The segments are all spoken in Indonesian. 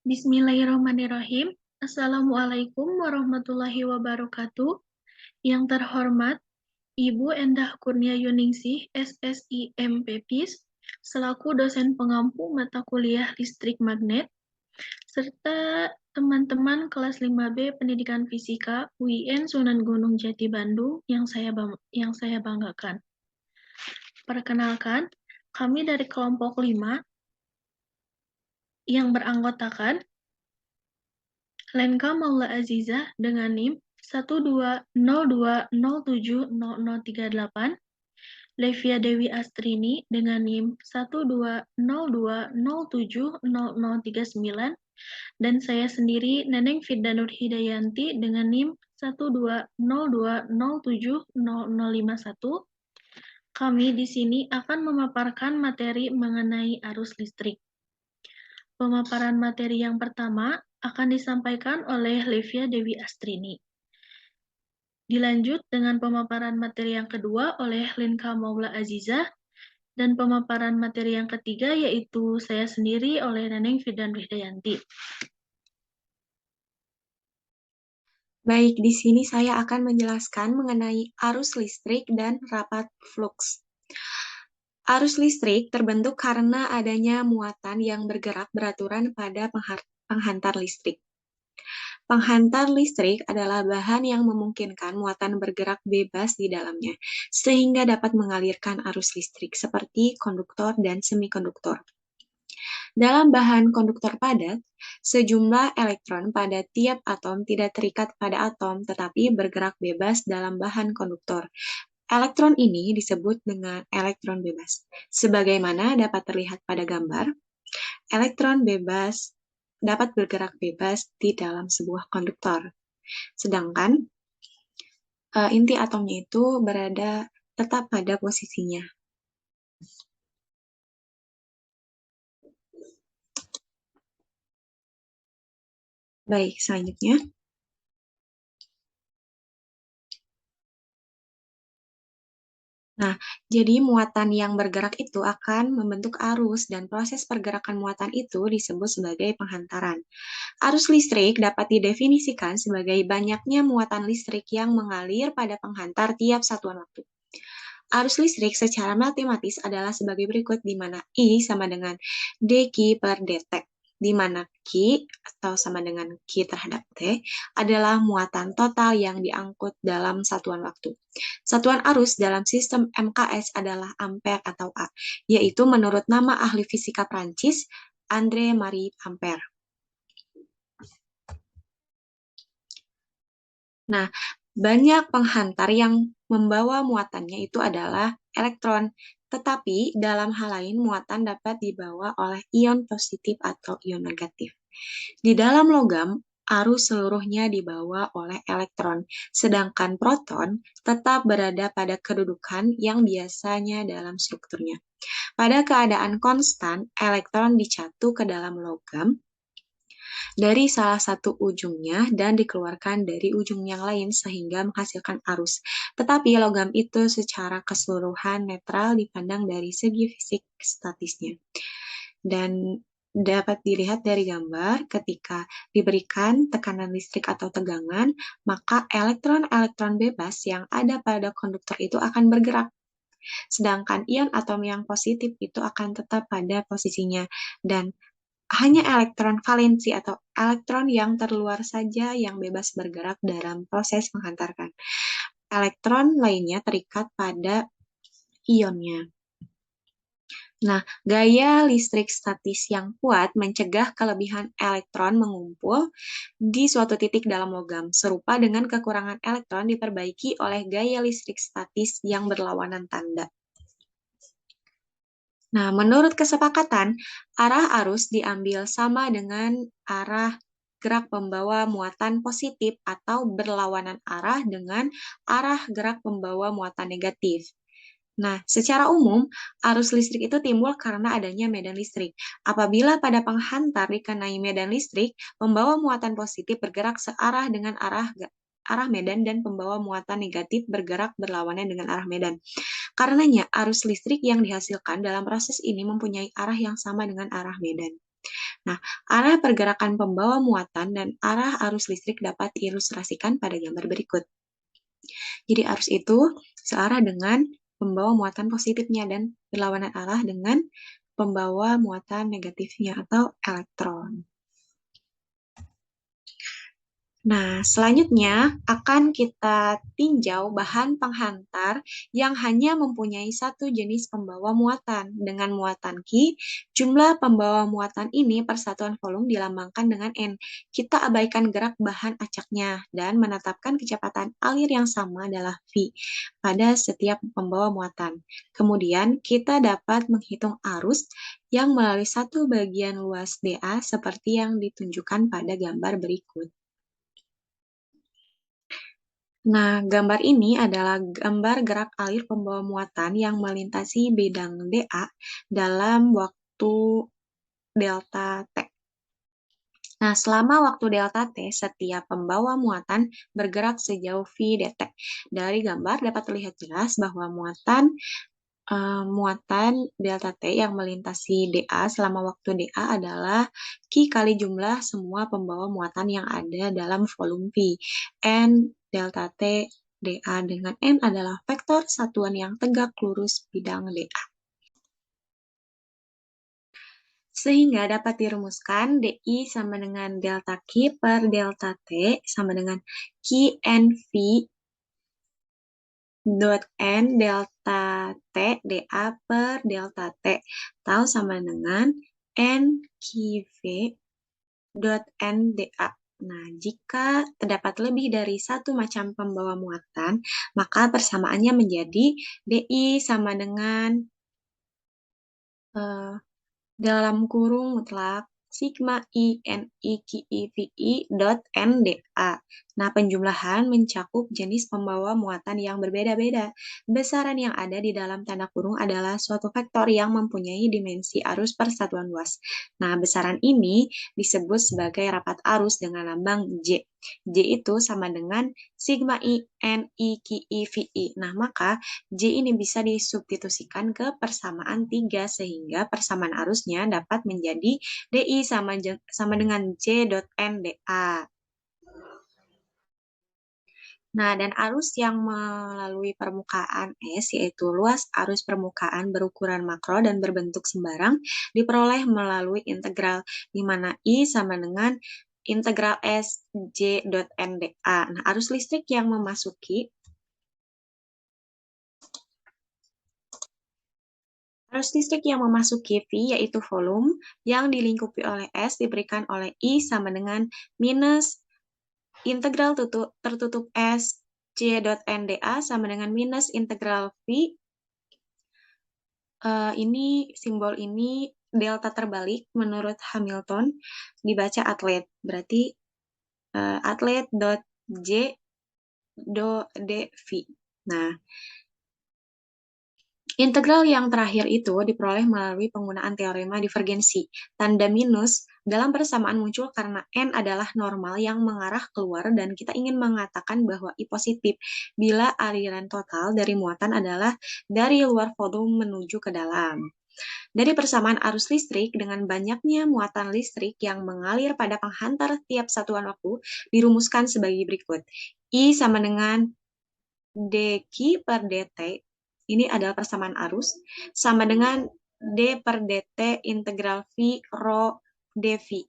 Bismillahirrahmanirrahim. Assalamualaikum warahmatullahi wabarakatuh. Yang terhormat Ibu Endah Kurnia Yuningsih, SSI MPPIS, selaku dosen pengampu mata kuliah listrik magnet, serta teman-teman kelas 5B Pendidikan Fisika UIN Sunan Gunung Jati Bandung yang saya banggakan. Perkenalkan, kami dari kelompok 5 yang beranggotakan Lenka Maula Aziza dengan NIM 1202070038, Levia Dewi Astrini dengan NIM 1202070039, dan saya sendiri Neneng Firda Nur Hidayanti dengan NIM 1202070051. Kami di sini akan memaparkan materi mengenai arus listrik. Pemaparan materi yang pertama akan disampaikan oleh Levia Dewi Astrini. Dilanjut dengan pemaparan materi yang kedua oleh Lenka Maula Aziza, dan pemaparan materi yang ketiga yaitu saya sendiri oleh Neneng Firda Nur Hidayanti. Baik, di sini saya akan menjelaskan mengenai arus listrik dan rapat fluks. Arus listrik terbentuk karena adanya muatan yang bergerak beraturan pada penghantar listrik. Penghantar listrik adalah bahan yang memungkinkan muatan bergerak bebas di dalamnya, sehingga dapat mengalirkan arus listrik seperti konduktor dan semikonduktor. Dalam bahan konduktor padat, sejumlah elektron pada tiap atom tidak terikat pada atom tetapi bergerak bebas dalam bahan konduktor. Elektron ini disebut dengan elektron bebas. Sebagaimana dapat terlihat pada gambar, elektron bebas dapat bergerak bebas di dalam sebuah konduktor. Sedangkan inti atomnya itu berada tetap pada posisinya. Baik, selanjutnya. Nah, jadi muatan yang bergerak itu akan membentuk arus dan proses pergerakan muatan itu disebut sebagai penghantaran. Arus listrik dapat didefinisikan sebagai banyaknya muatan listrik yang mengalir pada penghantar tiap satuan waktu. Arus listrik secara matematis adalah sebagai berikut, di mana I sama dengan dQ per dt, di mana Q atau sama dengan Q terhadap T adalah muatan total yang diangkut dalam satuan waktu. Satuan arus dalam sistem MKS adalah ampere atau A, yaitu menurut nama ahli fisika Prancis, André-Marie Ampère. Nah, banyak penghantar yang membawa muatannya itu adalah elektron, tetapi dalam hal lain muatan dapat dibawa oleh ion positif atau ion negatif. Di dalam logam, arus seluruhnya dibawa oleh elektron, sedangkan proton tetap berada pada kedudukan yang biasanya dalam strukturnya. Pada keadaan konstan, elektron dicatu ke dalam logam dari salah satu ujungnya dan dikeluarkan dari ujung yang lain sehingga menghasilkan arus. Tetapi logam itu secara keseluruhan netral dipandang dari segi fisik statisnya. Dan dapat dilihat dari gambar, ketika diberikan tekanan listrik atau tegangan, maka elektron-elektron bebas yang ada pada konduktor itu akan bergerak. Sedangkan ion atom yang positif itu akan tetap pada posisinya, dan hanya elektron valensi atau elektron yang terluar saja yang bebas bergerak dalam proses menghantarkan. Elektron lainnya terikat pada ionnya. Nah, gaya listrik statis yang kuat mencegah kelebihan elektron mengumpul di suatu titik dalam logam, serupa dengan kekurangan elektron diperbaiki oleh gaya listrik statis yang berlawanan tanda. Nah, menurut kesepakatan, arah arus diambil sama dengan arah gerak pembawa muatan positif atau berlawanan arah dengan arah gerak pembawa muatan negatif. Nah, secara umum, arus listrik itu timbul karena adanya medan listrik. Apabila pada penghantar dikenai medan listrik, pembawa muatan positif bergerak searah dengan arah medan dan pembawa muatan negatif bergerak berlawanan dengan arah medan. Karenanya, arus listrik yang dihasilkan dalam proses ini mempunyai arah yang sama dengan arah medan. Nah, arah pergerakan pembawa muatan dan arah arus listrik dapat diilustrasikan pada gambar berikut. Jadi arus itu searah dengan pembawa muatan positifnya dan berlawanan arah dengan pembawa muatan negatifnya atau elektron. Nah, selanjutnya akan kita tinjau bahan penghantar yang hanya mempunyai satu jenis pembawa muatan. Dengan muatan Q, jumlah pembawa muatan ini persatuan volume dilambangkan dengan N. Kita abaikan gerak bahan acaknya dan menetapkan kecepatan alir yang sama adalah V pada setiap pembawa muatan. Kemudian, kita dapat menghitung arus yang melalui satu bagian luas dA seperti yang ditunjukkan pada gambar berikut. Nah, gambar ini adalah gambar gerak alir pembawa muatan yang melintasi bidang dA dalam waktu delta T. Nah, selama waktu delta T, setiap pembawa muatan bergerak sejauh V dt. Dari gambar dapat terlihat jelas bahwa muatan delta T yang melintasi dA selama waktu dA adalah Q kali jumlah semua pembawa muatan yang ada dalam volume V. N delta T dA dengan N adalah vektor satuan yang tegak lurus bidang dA. Sehingga dapat dirumuskan DI sama dengan delta Q per delta T sama dengan QNV dot N delta T dA per delta T atau sama dengan NQV dot N dA. Nah, jika terdapat lebih dari satu macam pembawa muatan, maka persamaannya menjadi DI sama dengan dalam kurung mutlak sigma I N I Q I V I dot N dA. Nah, penjumlahan mencakup jenis pembawa muatan yang berbeda-beda. Besaran yang ada di dalam tanda kurung adalah suatu vektor yang mempunyai dimensi arus per satuan luas. Nah, besaran ini disebut sebagai rapat arus dengan lambang J. J itu sama dengan sigma I N I Q I V I. Nah, maka J ini bisa disubstitusikan ke persamaan 3 sehingga persamaan arusnya dapat menjadi DI sama dengan J dot N dA. Nah, dan arus yang melalui permukaan S, yaitu luas arus permukaan berukuran makro dan berbentuk sembarang, diperoleh melalui integral, di mana I sama dengan integral S J dot N dA. Nah, arus listrik yang memasuki V yaitu volume yang dilingkupi oleh S diberikan oleh I sama dengan minus integral tertutup S J dot N dA sama dengan minus integral V. Ini simbol ini delta terbalik menurut Hamilton dibaca atlet. Berarti atlet dot J dot dV. Nah, integral yang terakhir itu diperoleh melalui penggunaan teorema divergensi. Tanda minus dalam persamaan muncul karena N adalah normal yang mengarah keluar dan kita ingin mengatakan bahwa I positif bila aliran total dari muatan adalah dari luar volume menuju ke dalam. Dari persamaan arus listrik dengan banyaknya muatan listrik yang mengalir pada penghantar tiap satuan waktu dirumuskan sebagai berikut. I sama dengan dQ per dt, ini adalah persamaan arus, sama dengan d per dt integral V rho dV.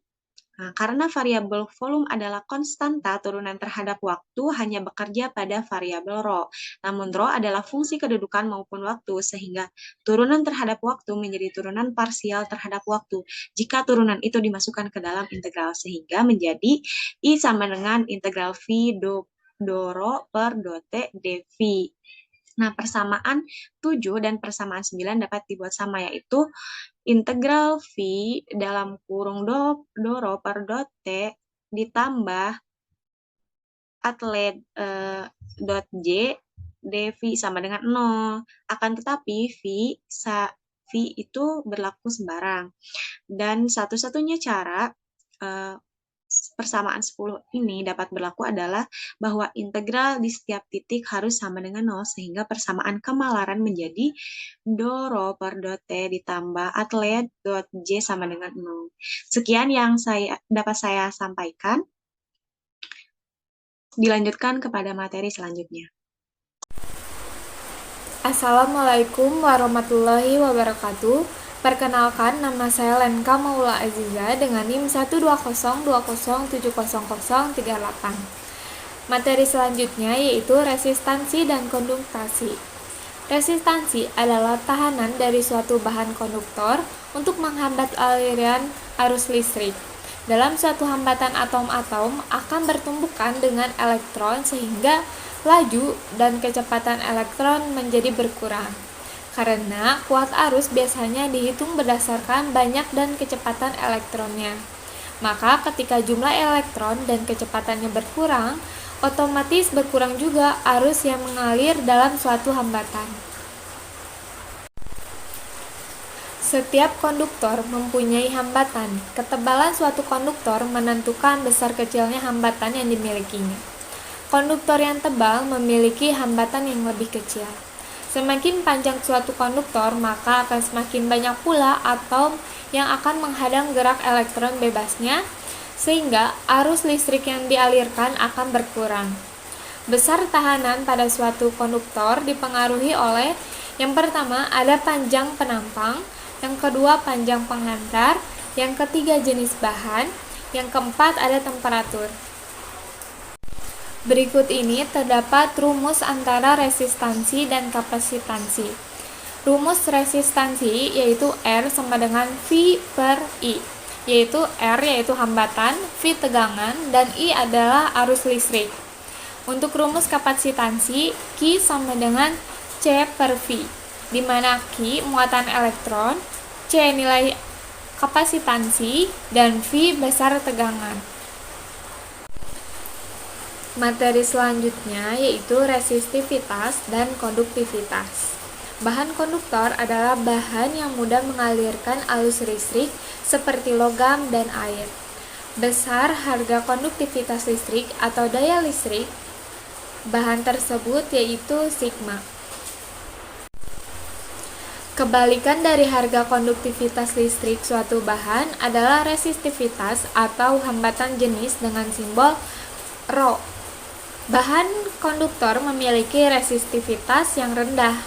Nah, karena variabel volume adalah konstanta, turunan terhadap waktu hanya bekerja pada variabel rho. Namun rho adalah fungsi kedudukan maupun waktu, sehingga turunan terhadap waktu menjadi turunan parsial terhadap waktu jika turunan itu dimasukkan ke dalam integral, sehingga menjadi I sama dengan integral V do rho per do T dV. Nah, persamaan 7 dan persamaan 9 dapat dibuat sama, yaitu integral V dalam kurung do rho per do T ditambah atlet dot J dV sama dengan 0. Akan tetapi V itu berlaku sembarang. Dan satu-satunya cara persamaan 10 ini dapat berlaku adalah bahwa integral di setiap titik harus sama dengan 0, sehingga persamaan kemalaran menjadi do rho per dot T ditambah atlet dot J sama dengan 0. Sekian yang dapat saya sampaikan. Dilanjutkan kepada materi selanjutnya. Assalamualaikum warahmatullahi wabarakatuh. Perkenalkan, nama saya Lenka Maula Aziza dengan NIM 12020700038. Materi selanjutnya yaitu resistansi dan konduktasi. Resistansi adalah tahanan dari suatu bahan konduktor untuk menghambat aliran arus listrik. Dalam suatu hambatan atom-atom akan bertumbukan dengan elektron sehingga laju dan kecepatan elektron menjadi berkurang. Karena kuat arus biasanya dihitung berdasarkan banyak dan kecepatan elektronnya. Maka ketika jumlah elektron dan kecepatannya berkurang, otomatis berkurang juga arus yang mengalir dalam suatu hambatan. Setiap konduktor mempunyai hambatan. Ketebalan suatu konduktor menentukan besar kecilnya hambatan yang dimilikinya. Konduktor yang tebal memiliki hambatan yang lebih kecil. Semakin panjang suatu konduktor, maka akan semakin banyak pula atom yang akan menghadang gerak elektron bebasnya, sehingga arus listrik yang dialirkan akan berkurang. Besar tahanan pada suatu konduktor dipengaruhi oleh yang pertama ada panjang penampang, yang kedua panjang pengantar, yang ketiga jenis bahan, yang keempat ada temperatur. Berikut ini terdapat rumus antara resistansi dan kapasitansi. Rumus resistansi yaitu R sama dengan V per I, yaitu R yaitu hambatan, V tegangan, dan I adalah arus listrik. Untuk rumus kapasitansi, Q sama dengan C per V, di mana Q muatan elektron, C nilai kapasitansi, dan V besar tegangan. Materi selanjutnya yaitu resistivitas dan konduktivitas. Bahan konduktor adalah bahan yang mudah mengalirkan arus listrik seperti logam dan air. Besar harga konduktivitas listrik atau daya listrik bahan tersebut yaitu sigma. Kebalikan dari harga konduktivitas listrik suatu bahan adalah resistivitas atau hambatan jenis dengan simbol Rho. Bahan konduktor memiliki resistivitas yang rendah.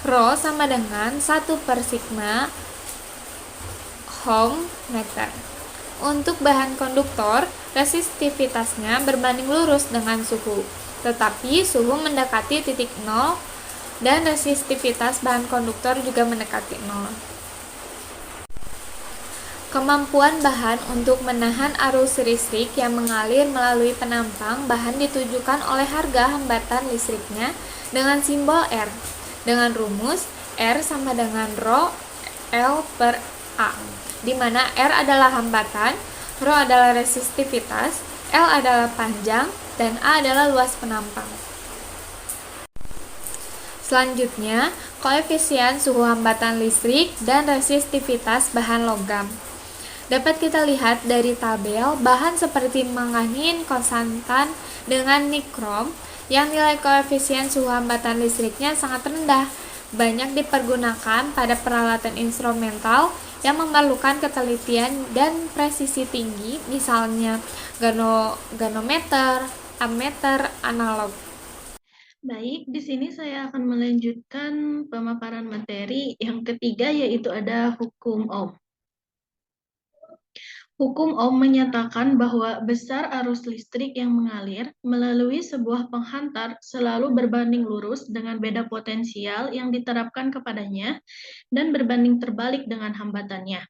Rho sama dengan 1 per sigma ohm meter. Untuk bahan konduktor, resistivitasnya berbanding lurus dengan suhu, tetapi suhu mendekati titik 0 dan resistivitas bahan konduktor juga mendekati 0. Kemampuan bahan untuk menahan arus listrik yang mengalir melalui penampang bahan ditujukan oleh harga hambatan listriknya dengan simbol R, dengan rumus R sama dengan Rho L per A, di mana R adalah hambatan, Rho adalah resistivitas, L adalah panjang, dan A adalah luas penampang. Selanjutnya, koefisien suhu hambatan listrik dan resistivitas bahan logam. Dapat kita lihat dari tabel, bahan seperti manganin konstantan dengan nikrom yang nilai koefisien suhu hambatan listriknya sangat rendah, banyak dipergunakan pada peralatan instrumental yang memerlukan ketelitian dan presisi tinggi, misalnya ganometer, ammeter, analog. Baik, di sini saya akan melanjutkan pemaparan materi yang ketiga, yaitu ada hukum Ohm. Hukum Ohm menyatakan bahwa besar arus listrik yang mengalir melalui sebuah penghantar selalu berbanding lurus dengan beda potensial yang diterapkan kepadanya dan berbanding terbalik dengan hambatannya.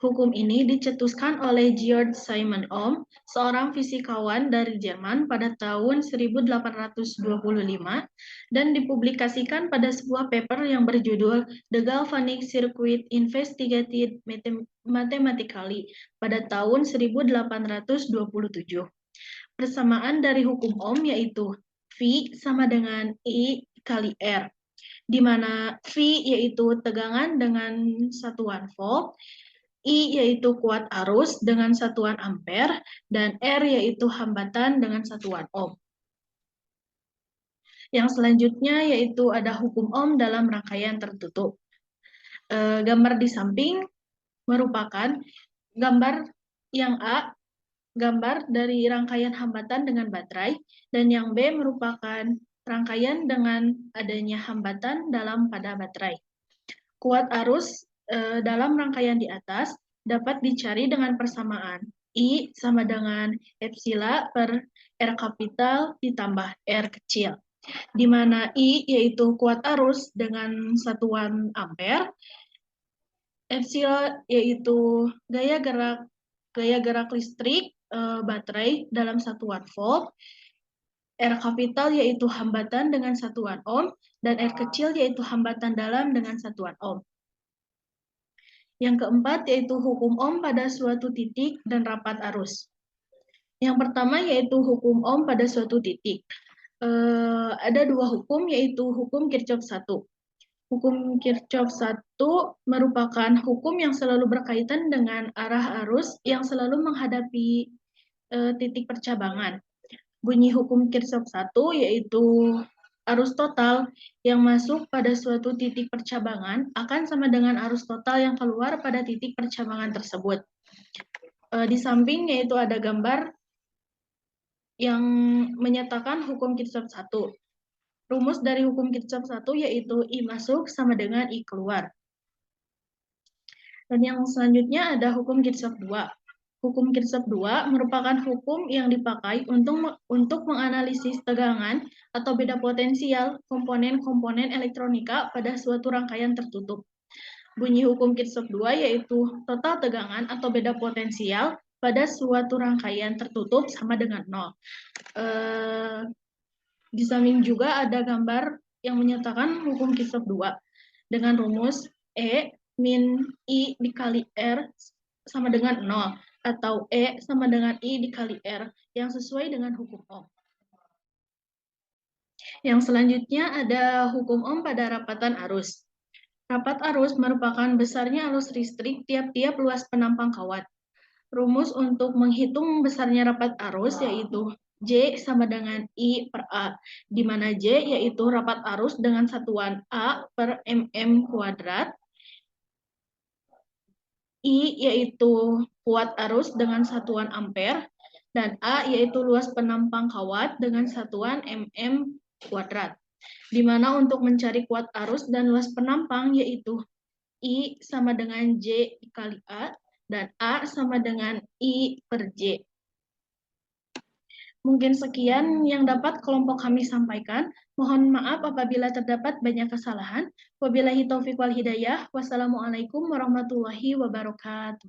Hukum ini dicetuskan oleh Georg Simon Ohm, seorang fisikawan dari Jerman pada tahun 1825 dan dipublikasikan pada sebuah paper yang berjudul The Galvanic Circuit Investigated Mathematically pada tahun 1827. Persamaan dari hukum Ohm yaitu V sama dengan I kali R, di mana V yaitu tegangan dengan satuan volt, I yaitu kuat arus dengan satuan ampere, dan R yaitu hambatan dengan satuan ohm. Yang selanjutnya yaitu ada hukum ohm dalam rangkaian tertutup. Gambar di samping merupakan gambar yang A, gambar dari rangkaian hambatan dengan baterai, dan yang B merupakan rangkaian dengan adanya hambatan pada baterai. Kuat arus dalam rangkaian di atas dapat dicari dengan persamaan I sama dengan epsilon per R kapital ditambah R kecil, di mana I yaitu kuat arus dengan satuan ampere, epsilon yaitu gaya gerak listrik baterai dalam satuan volt, R kapital yaitu hambatan dengan satuan ohm, dan R kecil yaitu hambatan dalam dengan satuan ohm. Yang keempat yaitu hukum ohm pada suatu titik dan rapat arus. Yang pertama yaitu hukum ohm pada suatu titik. Ada dua hukum, yaitu hukum Kirchhoff 1. Hukum Kirchhoff 1 merupakan hukum yang selalu berkaitan dengan arah arus yang selalu menghadapi titik percabangan. Bunyi hukum Kirchhoff 1 yaitu arus total yang masuk pada suatu titik percabangan akan sama dengan arus total yang keluar pada titik percabangan tersebut. Di samping yaitu ada gambar yang menyatakan hukum Kirchhoff 1. Rumus dari hukum Kirchhoff 1 yaitu I masuk sama dengan I keluar. Dan yang selanjutnya ada hukum Kirchhoff 2. Hukum Kirchhoff 2 merupakan hukum yang dipakai untuk menganalisis tegangan atau beda potensial komponen-komponen elektronika pada suatu rangkaian tertutup. Bunyi hukum Kirchhoff 2 yaitu total tegangan atau beda potensial pada suatu rangkaian tertutup sama dengan 0. Di samping juga ada gambar yang menyatakan hukum Kirchhoff 2 dengan rumus E min I dikali R sama dengan 0, atau E sama dengan I dikali R yang sesuai dengan hukum ohm. Yang selanjutnya ada hukum ohm pada rapatan arus. Rapat arus merupakan besarnya arus listrik tiap-tiap luas penampang kawat. Rumus untuk menghitung besarnya rapat arus yaitu J sama dengan I per A, di mana J yaitu rapat arus dengan satuan A per mm kuadrat, I yaitu kuat arus dengan satuan ampere, dan A yaitu luas penampang kawat dengan satuan mm kuadrat. Di mana untuk mencari kuat arus dan luas penampang yaitu I sama dengan J dikali A, dan A sama dengan I per J. Mungkin sekian yang dapat kelompok kami sampaikan. Mohon maaf apabila terdapat banyak kesalahan. Wabillahi taufiq wal hidayah. Wassalamualaikum warahmatullahi wabarakatuh.